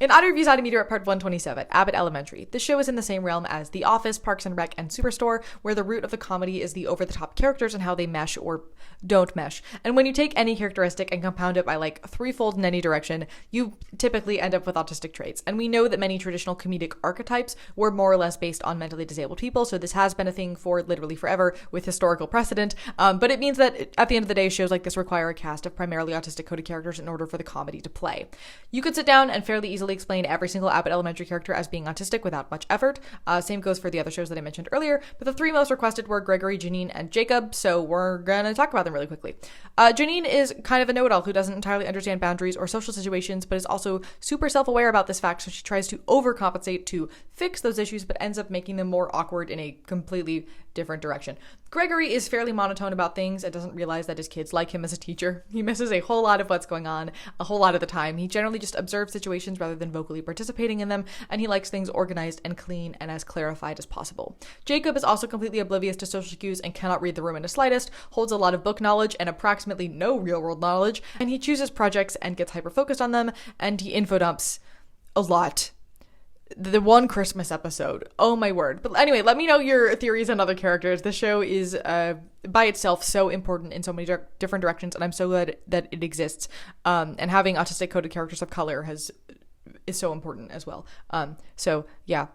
In Otter Views Odd Meteor at Part 127, Abbott Elementary. This show is in the same realm as The Office, Parks and Rec, and Superstore, where the root of the comedy is the over-the-top characters and how they mesh or don't mesh. And when you take any characteristic and compound it by like threefold in any direction, you typically end up with autistic traits. And we know that many traditional comedic archetypes were more or less based on mentally disabled people, so this has been a thing for literally forever with historical precedent. But it means that at the end of the day, shows like this require a cast of primarily autistic coded characters in order for the comedy to play. You could sit down and fairly easily explain every single Abbott Elementary character as being autistic without much effort. Same goes for the other shows that I mentioned earlier, but the three most requested were Gregory, Janine, and Jacob, so we're gonna talk about them really quickly. Janine is kind of a know-it-all who doesn't entirely understand boundaries or social situations, but is also super self-aware about this fact, so she tries to overcompensate to fix those issues, but ends up making them more awkward in a completely different direction. Gregory is fairly monotone about things and doesn't realize that his kids like him as a teacher. He misses a whole lot of what's going on a whole lot of the time. He generally just observes situations rather than vocally participating in them, and he likes things organized and clean and as clarified as possible. Jacob is also completely oblivious to social cues and cannot read the room in the slightest, holds a lot of book knowledge and approximately no real-world knowledge, and he chooses projects and gets hyper-focused on them, and he infodumps a lot. The one Christmas episode. Oh my word. But anyway, let me know your theories on other characters. This show is by itself so important in so many different directions, and I'm so glad that it exists. And having autistic coded characters of color is so important as well. So yeah.